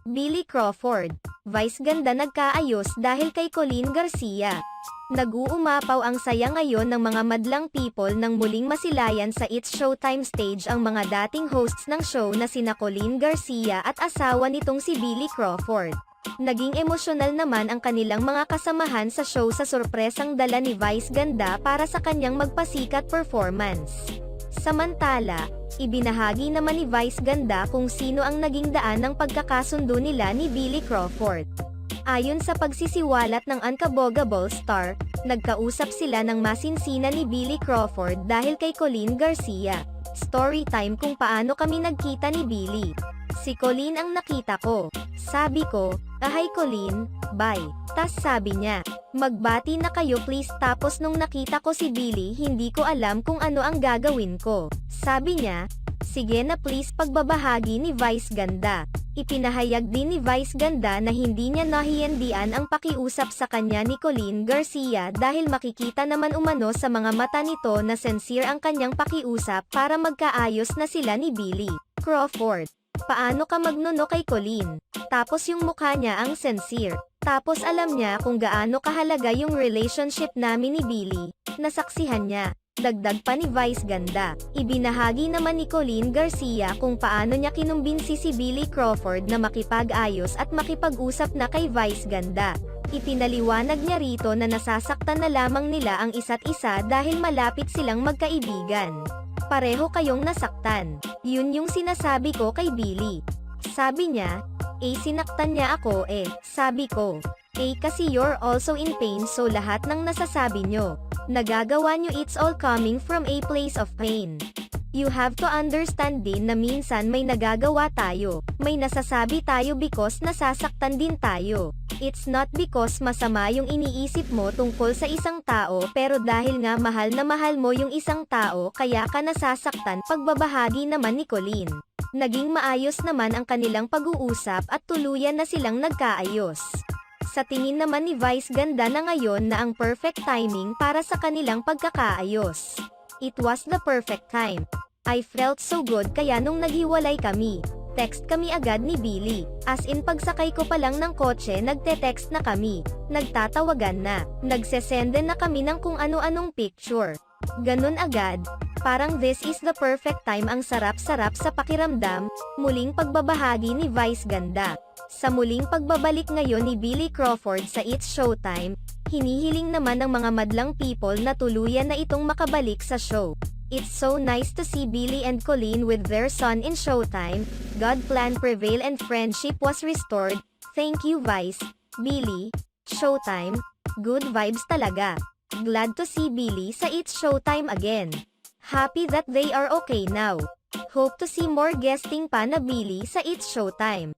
Billy Crawford, Vice ganda nagkaayos dahil kay Colleen Garcia. Nag-uumapaw ang saya ngayon ng mga madlang people nang muling masilayan sa It's Showtime stage ang mga dating hosts ng show na sina Colleen Garcia at asawa nitong si Billy Crawford. Naging emosyonal naman ang kanilang mga kasamahan sa show sa sorpresang dala ni Vice Ganda para sa kanyang magpasikat performance. Samantala, ibinahagi naman ni Vice Ganda kung sino ang naging daan ng pagkakasundo nila ni Billy Crawford. Ayon sa pagsisiwalat ng Unkabogable Star, nagkausap sila ng masinsinan ni Billy Crawford dahil kay Colleen Garcia. Story time kung paano kami nagkita ni Billy. Si Colleen ang nakita ko. Sabi ko, "Hi Colleen, bye." Tas sabi niya, "Magbati na kayo please." Tapos nung nakita ko si Billy hindi ko alam kung ano ang gagawin ko. Sabi niya, "Sige na please." Pagbabahagi ni Vice Ganda. Ipinahayag din ni Vice Ganda na hindi niya nahiyandian ang pakiusap sa kanya ni Colleen Garcia dahil makikita naman umano sa mga mata nito na sincere ang kanyang pakiusap para magkaayos na sila ni Billy Crawford. "Paano ka magnono kay Colleen?" Tapos yung mukha niya ang sincere. Tapos alam niya kung gaano kahalaga yung relationship namin ni Billy. Nasaksihan niya. Dagdag pa ni Vice Ganda. Ibinahagi naman ni Colleen Garcia kung paano niya kinumbinsi si Billy Crawford na makipag-ayos at makipag-usap na kay Vice Ganda. Ipinaliwanag niya rito na nasasaktan na lamang nila ang isa't isa dahil malapit silang magkaibigan. "Pareho kayong nasaktan. Yun yung sinasabi ko kay Billy." Sabi niya, sinaktan niya ako Sabi ko, kasi you're also in pain so lahat ng nasasabi nyo, nagagawa nyo it's all coming from a place of pain. You have to understand din na minsan may nagagawa tayo, may nasasabi tayo because nasasaktan din tayo. It's not because masama yung iniisip mo tungkol sa isang tao pero dahil nga mahal na mahal mo yung isang tao kaya ka nasasaktan. Pagbabahagi naman ni Colleen. Naging maayos naman ang kanilang pag-uusap at tuluyan na silang nagkaayos. Sa tingin naman ni Vice Ganda na ngayon na ang perfect timing para sa kanilang pagkakaayos. "It was the perfect time. I felt so good kaya nung naghiwalay kami, text kami agad ni Billy. As in pagsakay ko pa lang ng kotse nagte-text na kami, nagtatawagan na, nagsesenden na kami ng kung ano-anong picture. Ganun agad. Parang this is the perfect time." Ang sarap-sarap sa pakiramdam. Muling pagbabahagi ni Vice Ganda. Sa muling pagbabalik ngayon ni Billy Crawford sa It's Showtime, hinihiling naman ng mga madlang people na tuluyan na itong makabalik sa show. "It's so nice to see Billy and Colleen with their son in Showtime. God plan prevail and friendship was restored. Thank you Vice, Billy, Showtime. Good vibes talaga. Glad to see Billy sa It's Showtime again. Happy that they are okay now. Hope to see more guesting pa na Billy sa It's Showtime."